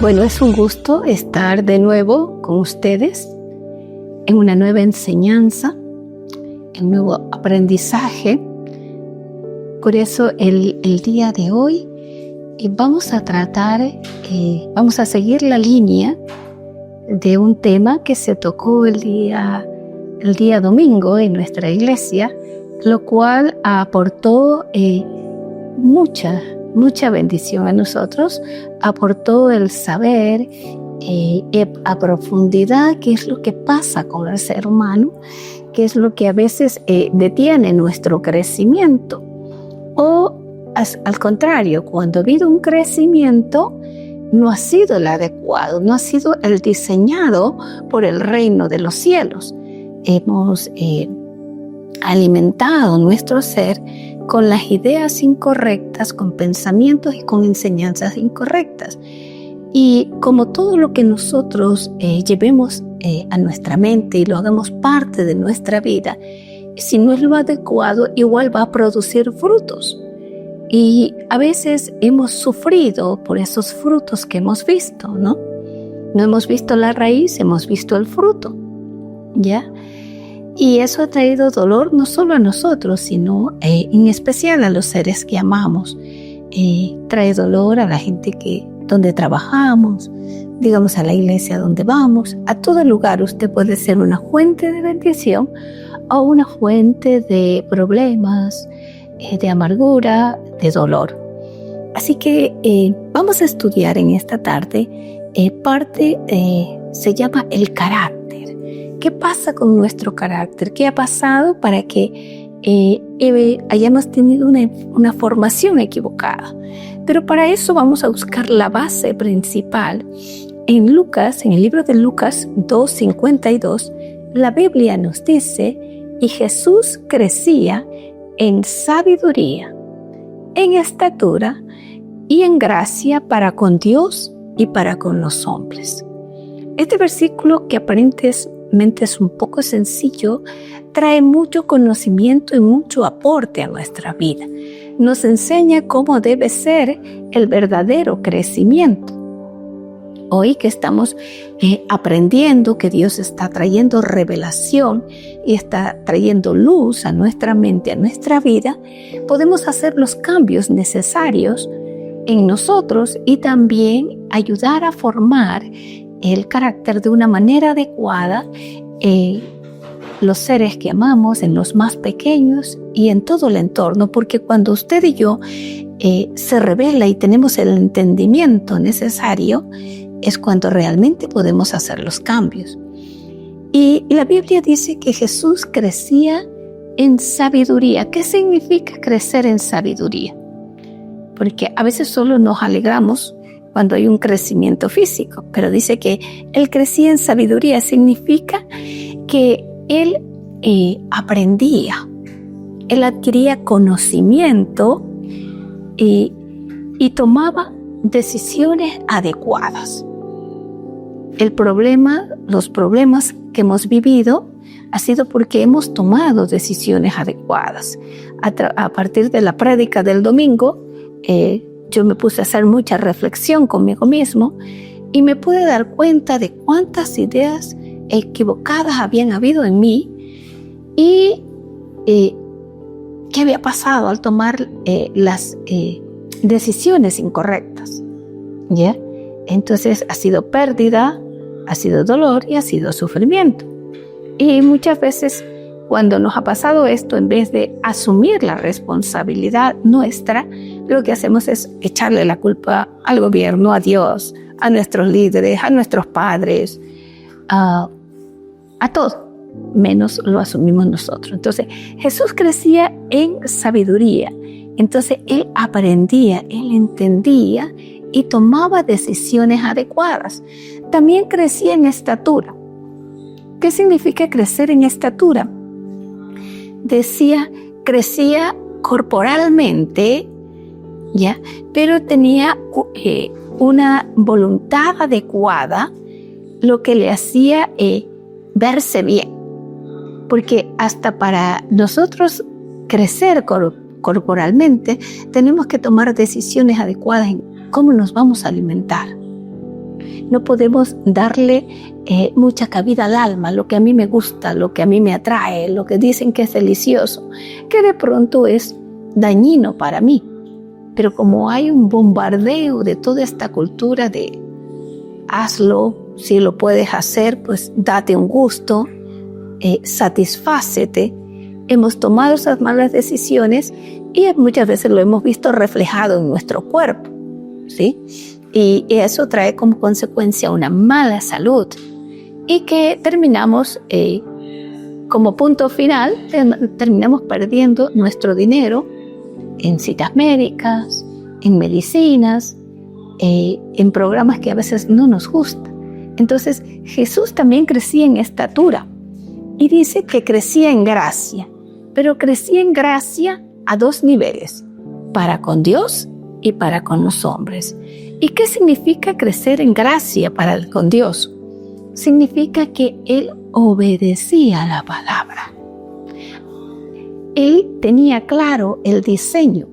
Bueno, es un gusto estar de nuevo con ustedes en una nueva enseñanza, en un nuevo aprendizaje. Por eso el día de hoy vamos a vamos a seguir la línea de un tema que se tocó el día domingo en nuestra iglesia, lo cual aportó mucha bendición a nosotros, aportó el saber a profundidad qué es lo que pasa con el ser humano, qué es lo que a veces detiene nuestro crecimiento. O al contrario, cuando ha habido un crecimiento, no ha sido el adecuado, no ha sido el diseñado por el reino de los cielos. Hemos alimentado nuestro ser con las ideas incorrectas, con pensamientos y con enseñanzas incorrectas. Y como todo lo que nosotros llevemos a nuestra mente y lo hagamos parte de nuestra vida, si no es lo adecuado, igual va a producir frutos. Y a veces hemos sufrido por esos frutos que hemos visto, ¿no? No hemos visto la raíz, hemos visto el fruto, ¿ya? Y eso ha traído dolor no solo a nosotros, sino en especial a los seres que amamos. Trae dolor a la gente donde trabajamos, digamos a la iglesia donde vamos. A todo lugar usted puede ser una fuente de bendición o una fuente de problemas, de amargura, de dolor. Así que vamos a estudiar en esta tarde se llama el carácter. ¿Qué pasa con nuestro carácter? ¿Qué ha pasado para que hayamos tenido una formación equivocada? Pero para eso vamos a buscar la base principal. En el libro de Lucas 2:52, la Biblia nos dice: y Jesús crecía en sabiduría, en estatura y en gracia para con Dios y para con los hombres. Este versículo, que aparentemente es un poco sencillo, trae mucho conocimiento y mucho aporte a nuestra vida. Nos enseña cómo debe ser el verdadero crecimiento. Hoy que estamos aprendiendo que Dios está trayendo revelación y está trayendo luz a nuestra mente, a nuestra vida, podemos hacer los cambios necesarios en nosotros y también ayudar a formar el carácter de una manera adecuada los seres que amamos, en los más pequeños y en todo el entorno, porque cuando usted y yo se revela y tenemos el entendimiento necesario, es cuando realmente podemos hacer los cambios. Y la Biblia dice que Jesús crecía en sabiduría. ¿Qué significa crecer en sabiduría? Porque a veces solo nos alegramos cuando hay un crecimiento físico, pero dice que Él crecía en sabiduría. Significa que Él aprendía, Él adquiría conocimiento y tomaba decisiones adecuadas. Los problemas que hemos vivido ha sido porque hemos tomado decisiones adecuadas. A partir de la prédica del domingo, yo me puse a hacer mucha reflexión conmigo mismo y me pude dar cuenta de cuántas ideas equivocadas habían habido en mí y qué había pasado al tomar las decisiones incorrectas. ¿Ya? Entonces ha sido pérdida, ha sido dolor y ha sido sufrimiento. Y muchas veces cuando nos ha pasado esto, en vez de asumir la responsabilidad nuestra, lo que hacemos es echarle la culpa al gobierno, a Dios, a nuestros líderes, a nuestros padres, a todo, menos lo asumimos nosotros. Entonces Jesús crecía en sabiduría. Entonces Él aprendía, Él entendía y tomaba decisiones adecuadas. También crecía en estatura. ¿Qué significa crecer en estatura? Crecía corporalmente, ¿ya? Pero tenía una voluntad adecuada, lo que le hacía verse bien. Porque hasta para nosotros crecer corporalmente, tenemos que tomar decisiones adecuadas en cómo nos vamos a alimentar. No podemos darle mucha cabida al alma, lo que a mí me gusta, lo que a mí me atrae, lo que dicen que es delicioso, que de pronto es dañino para mí. Pero como hay un bombardeo de toda esta cultura de hazlo, si lo puedes hacer, pues date un gusto, satisfácete. Hemos tomado esas malas decisiones y muchas veces lo hemos visto reflejado en nuestro cuerpo, ¿sí? Y eso trae como consecuencia una mala salud y que terminamos, como punto final, terminamos perdiendo nuestro dinero en citas médicas, en medicinas, en programas que a veces no nos gustan. Entonces Jesús también crecía en estatura y dice que crecía en gracia, pero crecía en gracia a dos niveles, para con Dios y para con los hombres. ¿Y qué significa crecer en gracia con Dios? Significa que Él obedecía la palabra. Él tenía claro el diseño.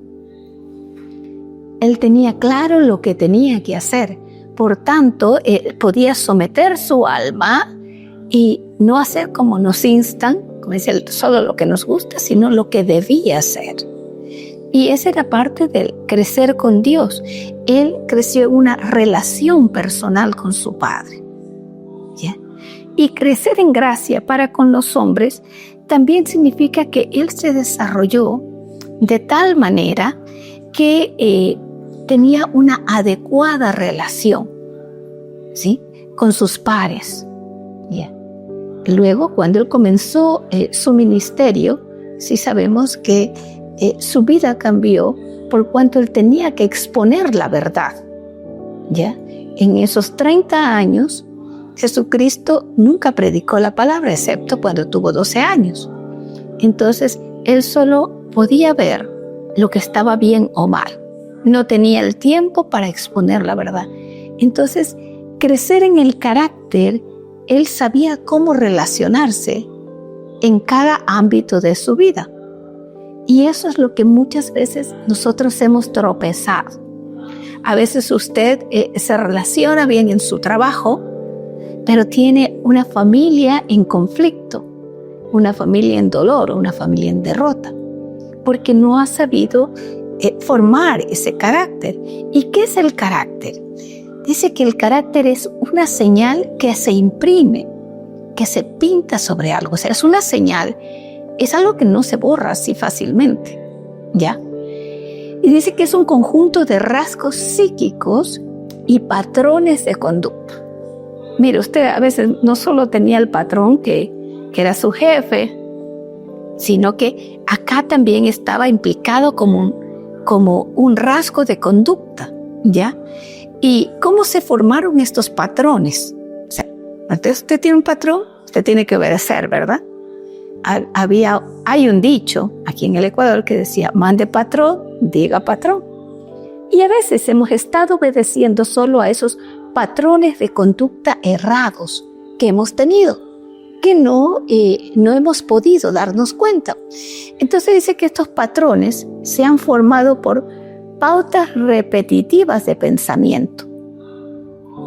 Él tenía claro lo que tenía que hacer. Por tanto, podía someter su alma y no hacer como nos instan, como dice, solo lo que nos gusta, sino lo que debía hacer. Y esa era parte del crecer con Dios. Él creció en una relación personal con su Padre. ¿Ya? Y crecer en gracia para con los hombres también significa que Él se desarrolló de tal manera que tenía una adecuada relación, ¿sí?, con sus pares. ¿Ya? Luego, cuando Él comenzó su ministerio, sí sabemos que su vida cambió por cuanto Él tenía que exponer la verdad. ¿Ya? En esos 30 años, Jesucristo nunca predicó la palabra, excepto cuando tuvo 12 años. Entonces, Él solo podía ver lo que estaba bien o mal. No tenía el tiempo para exponer la verdad. Entonces, crecer en el carácter, Él sabía cómo relacionarse en cada ámbito de su vida. Y eso es lo que muchas veces nosotros hemos tropezado. A veces usted se relaciona bien en su trabajo, pero tiene una familia en conflicto, una familia en dolor, una familia en derrota, porque no ha sabido formar ese carácter. ¿Y qué es el carácter? Dice que el carácter es una señal que se imprime, que se pinta sobre algo. O sea, es una señal, es algo que no se borra así fácilmente, ¿ya? Y dice que es un conjunto de rasgos psíquicos y patrones de conducta. Mire, usted a veces no solo tenía el patrón que era su jefe, sino que acá también estaba implicado como un rasgo de conducta, ¿ya? ¿Y cómo se formaron estos patrones? O sea, entonces usted tiene un patrón, usted tiene que obedecer, ¿verdad? Hay un dicho aquí en el Ecuador que decía, mande patrón, diga patrón. Y a veces hemos estado obedeciendo solo a esos patrones de conducta errados que hemos tenido, que no hemos podido darnos cuenta. Entonces dice que estos patrones se han formado por pautas repetitivas de pensamiento.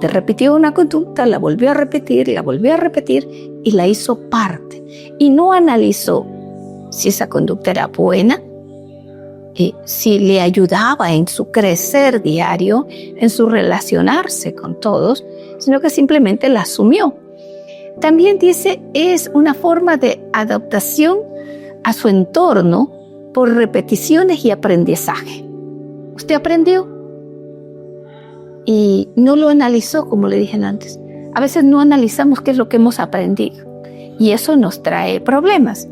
Te repitió una conducta, la volvió a repetir y la hizo parte. Y no analizó si esa conducta era buena, si le ayudaba en su crecer diario, en su relacionarse con todos, sino que simplemente la asumió. También dice, es una forma de adaptación a su entorno por repeticiones y aprendizaje. Usted aprendió y no lo analizó, como le dije antes. A veces no analizamos qué es lo que hemos aprendido y eso nos trae problemas.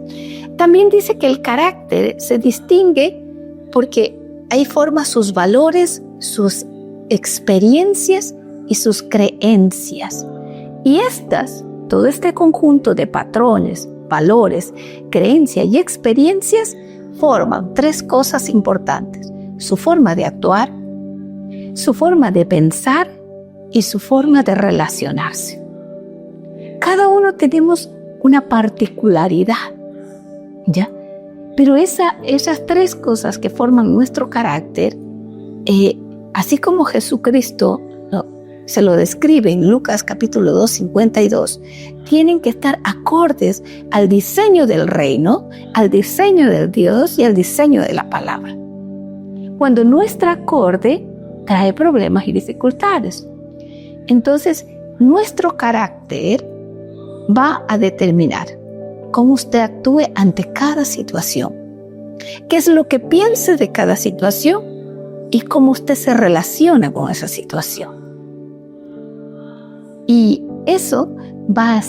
También dice que el carácter se distingue porque ahí forma sus valores, sus experiencias y sus creencias. Y todo este conjunto de patrones, valores, creencias y experiencias forman 3 cosas importantes: su forma de actuar, su forma de pensar y su forma de relacionarse. Cada uno tenemos una particularidad, ¿ya? Pero esas 3 cosas que forman nuestro carácter, así como Jesucristo se lo describe en Lucas capítulo 2, 52, tienen que estar acordes al diseño del reino, al diseño del Dios y al diseño de la palabra. Cuando no está acorde, trae problemas y dificultades. Entonces, nuestro carácter va a determinar cómo usted actúe ante cada situación, qué es lo que piense de cada situación y cómo usted se relaciona con esa situación. Y eso va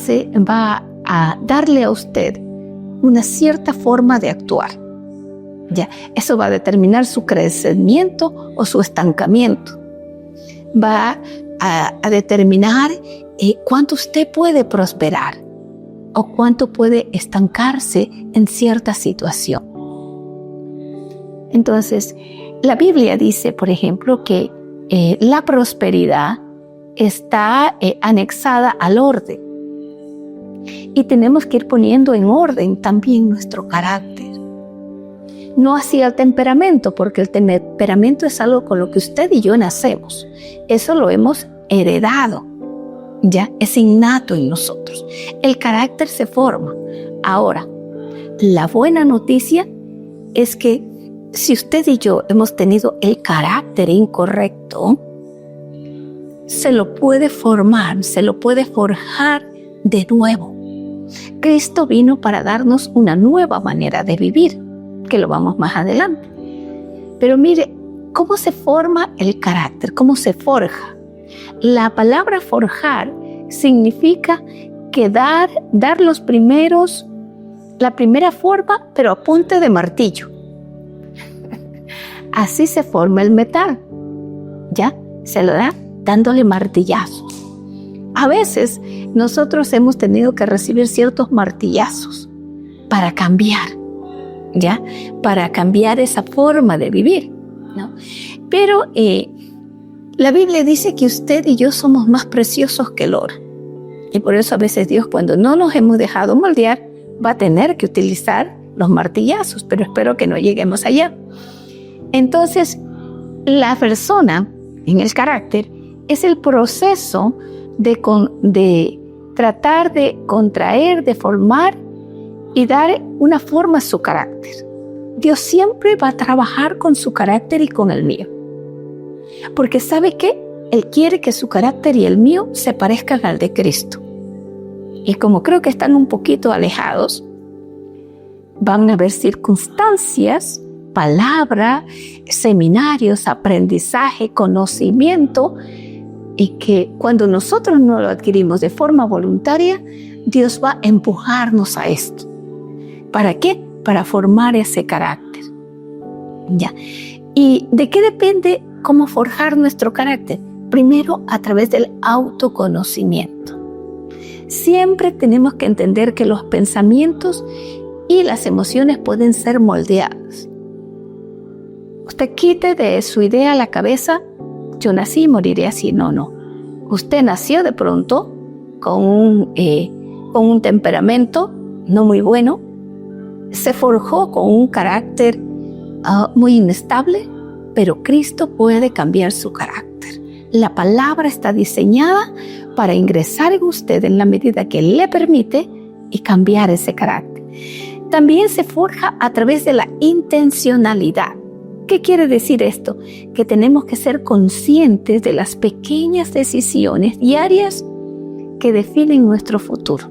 a darle a usted una cierta forma de actuar. Ya, eso va a determinar su crecimiento o su estancamiento. Va a determinar cuánto usted puede prosperar o cuánto puede estancarse en cierta situación. Entonces, la Biblia dice, por ejemplo, que la prosperidad está anexada al orden. Y tenemos que ir poniendo en orden también nuestro carácter. No así el temperamento, porque el temperamento es algo con lo que usted y yo nacemos. Eso lo hemos heredado, ya es innato en nosotros. El carácter se forma. Ahora, la buena noticia es que si usted y yo hemos tenido el carácter incorrecto, se lo puede formar, se lo puede forjar de nuevo. Cristo vino para darnos una nueva manera de vivir, que lo vamos más adelante. Pero mire, ¿cómo se forma el carácter? ¿Cómo se forja? La palabra forjar significa que dar la primera forma, pero a punta de martillo. Así se forma el metal. ¿Ya? Se lo da dándole martillazos. A veces nosotros hemos tenido que recibir ciertos martillazos para cambiar, ¿ya? Para cambiar esa forma de vivir, ¿no? Pero la Biblia dice que usted y yo somos más preciosos que el oro. Y por eso a veces Dios, cuando no nos hemos dejado moldear, va a tener que utilizar los martillazos, pero espero que no lleguemos allá. Entonces, la persona en el carácter es el proceso de tratar de contraer, de formar y dar una forma a su carácter. Dios siempre va a trabajar con su carácter y con el mío. Porque ¿sabe qué? Él quiere que su carácter y el mío se parezcan al de Cristo. Y como creo que están un poquito alejados, van a haber circunstancias, palabra, seminarios, aprendizaje, conocimiento, y que cuando nosotros no lo adquirimos de forma voluntaria, Dios va a empujarnos a esto. ¿Para qué? Para formar ese carácter. ¿Ya? ¿Y de qué depende cómo forjar nuestro carácter? Primero, a través del autoconocimiento. Siempre tenemos que entender que los pensamientos y las emociones pueden ser moldeadas. Usted quite de su idea la cabeza, yo nací y moriré así. No. Usted nació de pronto con un temperamento no muy bueno, se forjó con un carácter muy inestable, pero Cristo puede cambiar su carácter. La palabra está diseñada para ingresar en usted en la medida que le permite y cambiar ese carácter. También se forja a través de la intencionalidad. ¿Qué quiere decir esto? Que tenemos que ser conscientes de las pequeñas decisiones diarias que definen nuestro futuro.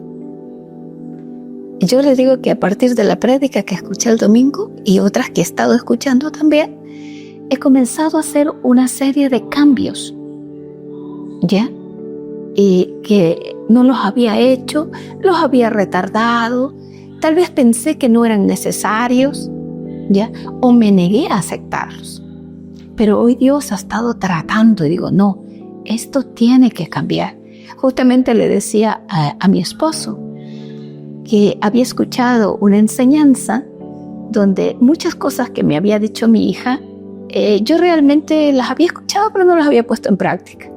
Yo les digo que a partir de la prédica que escuché el domingo y otras que he estado escuchando también, he comenzado a hacer una serie de cambios, ¿ya? Y que no los había hecho, los había retardado, tal vez pensé que no eran necesarios, ¿ya? O me negué a aceptarlos. Pero hoy Dios ha estado tratando y digo, no, esto tiene que cambiar. Justamente le decía a mi esposo que había escuchado una enseñanza donde muchas cosas que me había dicho mi hija, yo realmente las había escuchado, pero no las había puesto en práctica.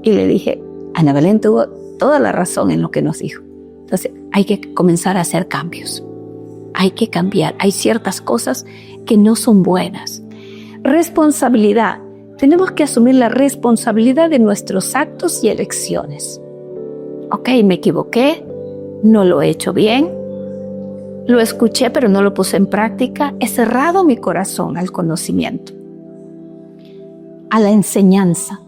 Y le dije, Ana Belén tuvo toda la razón en lo que nos dijo. Entonces, hay que comenzar a hacer cambios. Hay que cambiar. Hay ciertas cosas que no son buenas. Responsabilidad. tenemos que asumir la responsabilidad de nuestros actos y elecciones. Ok, me equivoqué, no lo he hecho bien, lo escuché pero no lo puse en práctica, he cerrado mi corazón al conocimiento, a la enseñanza.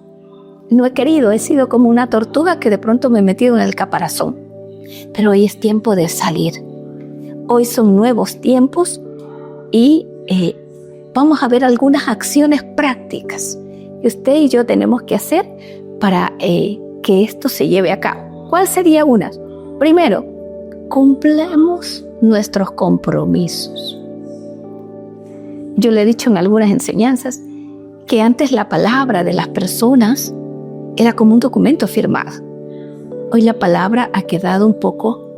No he querido, he sido como una tortuga que de pronto me he metido en el caparazón. Pero hoy es tiempo de salir. Hoy son nuevos tiempos y vamos a ver algunas acciones prácticas que usted y yo tenemos que hacer para que esto se lleve a cabo. ¿Cuál sería una? Primero, cumplamos nuestros compromisos. Yo le he dicho en algunas enseñanzas que antes la palabra de las personas era como un documento firmado. Hoy la palabra ha quedado un poco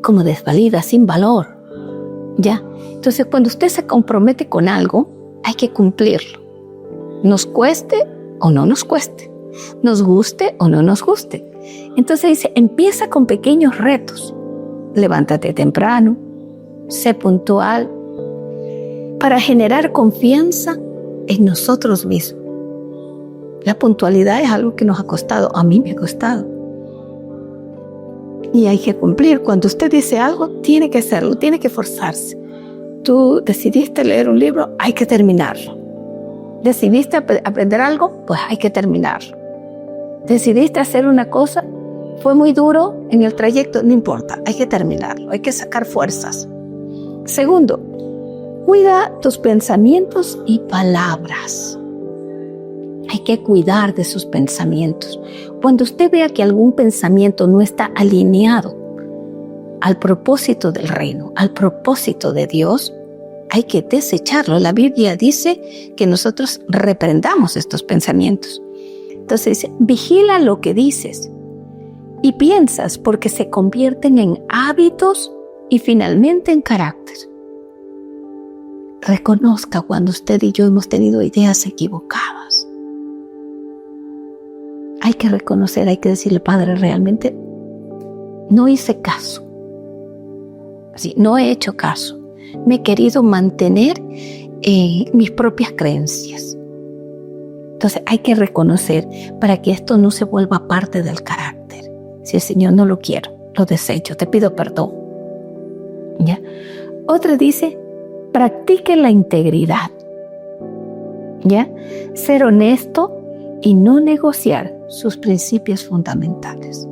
como desvalida, sin valor. ¿Ya? Entonces, cuando usted se compromete con algo, hay que cumplirlo. Nos cueste o no nos cueste. Nos guste o no nos guste. Entonces dice, empieza con pequeños retos. Levántate temprano, sé puntual, para generar confianza en nosotros mismos. La puntualidad es algo que nos ha costado, a mí me ha costado. Y hay que cumplir. Cuando usted dice algo, tiene que hacerlo, tiene que forzarse. Tú decidiste leer un libro, hay que terminarlo. Decidiste aprender algo, pues hay que terminarlo. Decidiste hacer una cosa, fue muy duro en el trayecto, no importa, hay que terminarlo, hay que sacar fuerzas. Segundo, cuida tus pensamientos y palabras. Hay que cuidar de sus pensamientos. Cuando usted vea que algún pensamiento no está alineado al propósito del reino, al propósito de Dios, hay que desecharlo. La Biblia dice que nosotros reprendamos estos pensamientos. Entonces dice, vigila lo que dices y piensas, porque se convierten en hábitos y finalmente en carácter. Reconozca cuando usted y yo hemos tenido ideas equivocadas. Hay que reconocer, hay que decirle, Padre, realmente no hice caso. Así, no he hecho caso. Me he querido mantener mis propias creencias. Entonces hay que reconocer para que esto no se vuelva parte del carácter. Si el Señor no lo quiero, lo desecho, te pido perdón. ¿Ya? Otra dice, practique la integridad. ¿Ya? Ser honesto y no negociar sus principios fundamentales.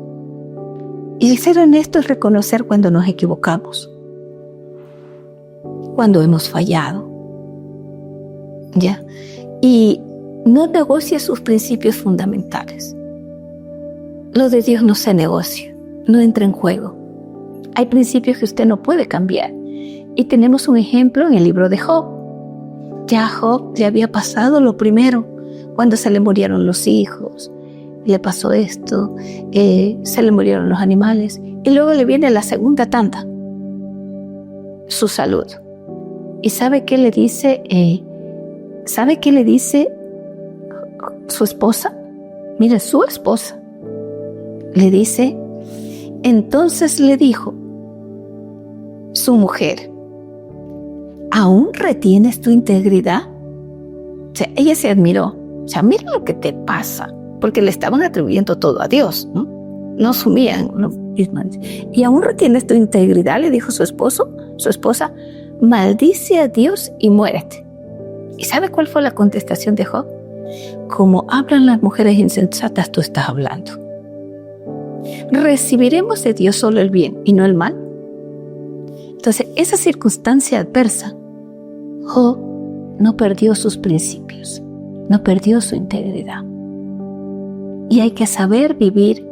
Y el ser honesto es reconocer cuando nos equivocamos, cuando hemos fallado, ¿ya? Y no negocia sus principios fundamentales. Lo de Dios no se negocia, no entra en juego. Hay principios que usted no puede cambiar. Y tenemos un ejemplo en el libro de Job. Ya a Job le había pasado lo primero, cuando se le murieron los hijos, le pasó esto, se le murieron los animales, y luego le viene la segunda tanda, su salud. ¿Y sabe qué le dice? ¿Sabe qué le dice su esposa? Mire, su esposa le dice, entonces le dijo su mujer, ¿aún retienes tu integridad? O sea, ella se admiró. O sea, mira lo que te pasa, porque le estaban atribuyendo todo a Dios, ¿no? No asumían, ¿no? Y aún retienes tu integridad, le dijo su esposa, maldice a Dios y muérete. ¿Y sabe cuál fue la contestación de Job? Como hablan las mujeres insensatas, tú estás hablando. ¿Recibiremos de Dios solo el bien y no el mal? Entonces, esa circunstancia adversa, Job no perdió sus principios, no perdió su integridad. Y hay que saber vivir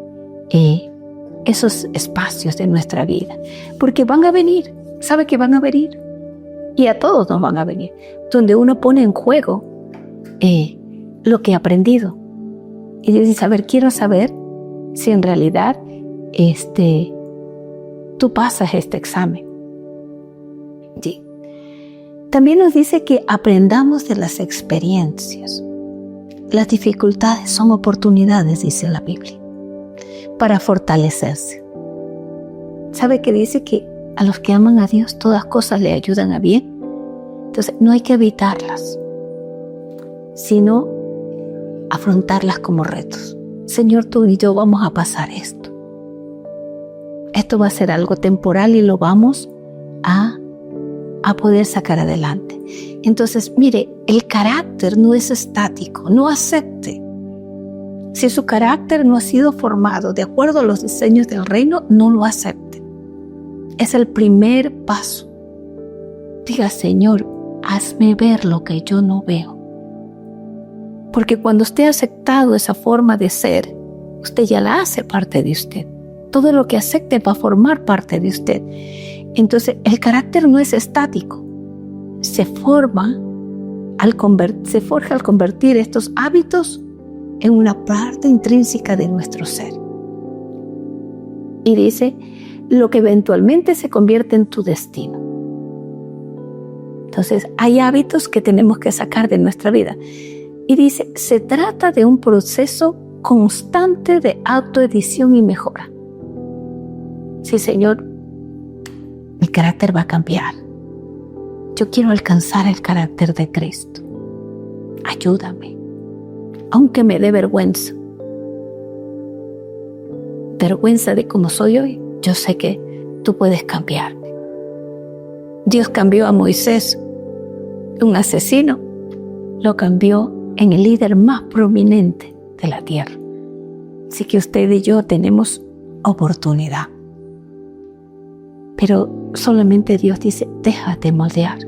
esos espacios de nuestra vida, porque van a venir, sabe que van a venir, y a todos nos van a venir, donde uno pone en juego lo que ha aprendido. Y dice, quiero saber si en realidad tú pasas este examen. Sí. También nos dice que aprendamos de las experiencias. Las dificultades son oportunidades, dice la Biblia, para fortalecerse. ¿Sabe que dice que a los que aman a Dios todas cosas le ayudan a bien? Entonces no hay que evitarlas, sino afrontarlas como retos. Señor, tú y yo vamos a pasar esto. Esto va a ser algo temporal y lo vamos a poder sacar adelante. Entonces, mire, el carácter no es estático, no acepte. Si su carácter no ha sido formado de acuerdo a los diseños del reino, no lo acepte. Es el primer paso. Diga, Señor, hazme ver lo que yo no veo. Porque cuando usted ha aceptado esa forma de ser, usted ya la hace parte de usted. Todo lo que acepte va a formar parte de usted. Entonces, el carácter no es estático. Se forja al convertir estos hábitos en una parte intrínseca de nuestro ser. Y dice, lo que eventualmente se convierte en tu destino. Entonces, hay hábitos que tenemos que sacar de nuestra vida. Y dice, se trata de un proceso constante de autoedición y mejora. Sí, Señor, mi carácter va a cambiar. Yo quiero alcanzar el carácter de Cristo. Ayúdame, aunque me dé vergüenza. Vergüenza de cómo soy hoy, yo sé que tú puedes cambiarme. Dios cambió a Moisés, un asesino, lo cambió en el líder más prominente de la tierra. Así que usted y yo tenemos oportunidad. Pero solamente Dios dice, déjate moldear.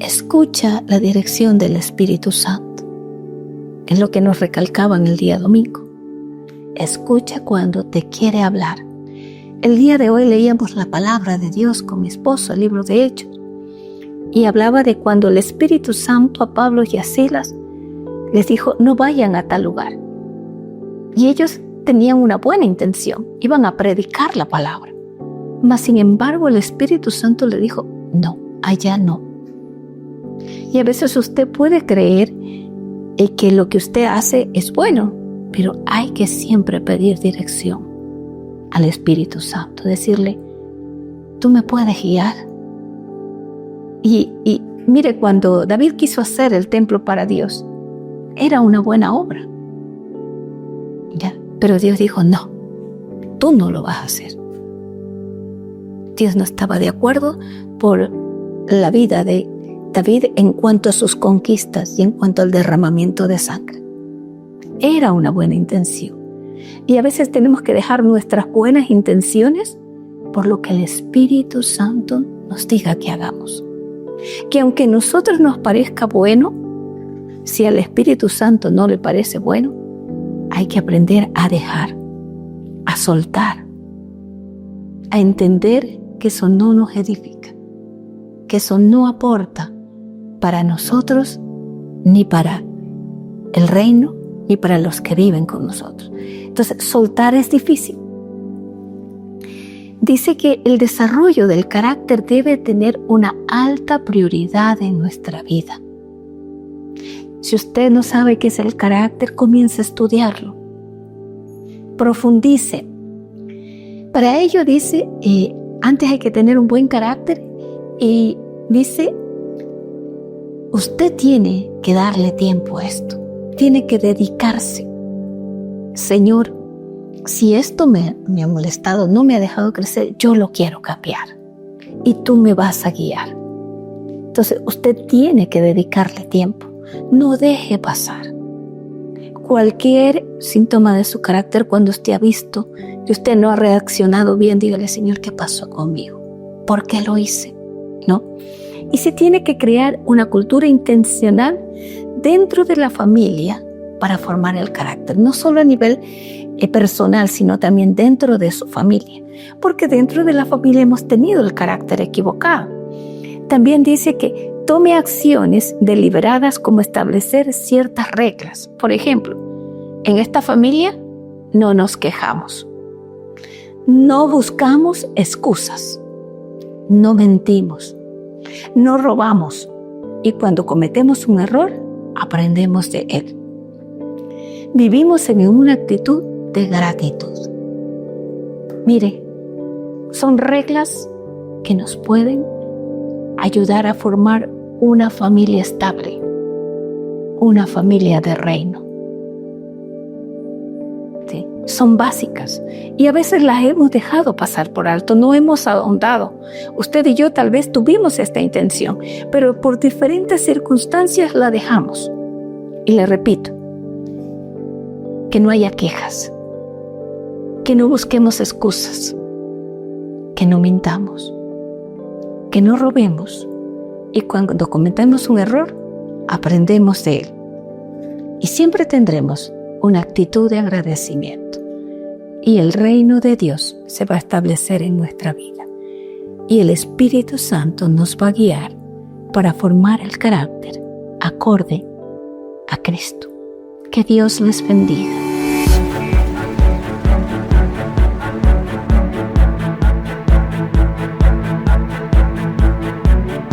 Escucha la dirección del Espíritu Santo. Es lo que nos recalcaba en el día domingo. Escucha cuando te quiere hablar. El día de hoy leíamos la palabra de Dios con mi esposo, el libro de Hechos. Y hablaba de cuando el Espíritu Santo a Pablo y a Silas les dijo, no vayan a tal lugar. Y ellos tenían una buena intención, iban a predicar la palabra. Mas sin embargo el Espíritu Santo le dijo, no, allá no. Y a veces usted puede creer que lo que usted hace es bueno, pero hay que siempre pedir dirección al Espíritu Santo, decirle, tú me puedes guiar. Y mire, cuando David quiso hacer el templo para Dios, era una buena obra. ¿Ya? Pero Dios dijo, no, tú no lo vas a hacer. Dios no estaba de acuerdo por la vida de David en cuanto a sus conquistas y en cuanto al derramamiento de sangre. Era una buena intención. Y a veces tenemos que dejar nuestras buenas intenciones por lo que el Espíritu Santo nos diga que hagamos. Que aunque a nosotros nos parezca bueno, si al Espíritu Santo no le parece bueno, hay que aprender a dejar, a soltar, a entender que eso no nos edifica, que eso no aporta para nosotros, ni para el reino, ni para los que viven con nosotros. Entonces, soltar es difícil. Dice que el desarrollo del carácter debe tener una alta prioridad en nuestra vida. Si usted no sabe qué es el carácter, comience a estudiarlo. Profundice. Para ello dice, antes hay que tener un buen carácter y dice, usted tiene que darle tiempo a esto, tiene que dedicarse. Señor, si esto me ha molestado, no me ha dejado crecer, yo lo quiero cambiar y tú me vas a guiar. Entonces usted tiene que dedicarle tiempo, no deje pasar cualquier síntoma de su carácter. Cuando usted ha visto que usted no ha reaccionado bien, dígale, Señor, ¿qué pasó conmigo? ¿Por qué lo hice? ¿No? Y se tiene que crear una cultura intencional dentro de la familia para formar el carácter, no solo a nivel personal, sino también dentro de su familia, porque dentro de la familia hemos tenido el carácter equivocado. También dice que tome acciones deliberadas como establecer ciertas reglas. Por ejemplo, en esta familia no nos quejamos, no buscamos excusas, no mentimos, no robamos y cuando cometemos un error, aprendemos de él. Vivimos en una actitud de gratitud. Mire, son reglas que nos pueden ayudar a formar una familia estable. una familia de reino. ¿Sí? Son básicas y a veces las hemos dejado pasar por alto, no hemos ahondado. Usted y yo tal vez tuvimos esta intención, pero por diferentes circunstancias la dejamos. Y le repito, que no haya quejas, que no busquemos excusas, que no mintamos, que no robemos y cuando cometemos un error, aprendemos de él. Y siempre tendremos una actitud de agradecimiento y el reino de Dios se va a establecer en nuestra vida y el Espíritu Santo nos va a guiar para formar el carácter acorde a Cristo. Que Dios les bendiga.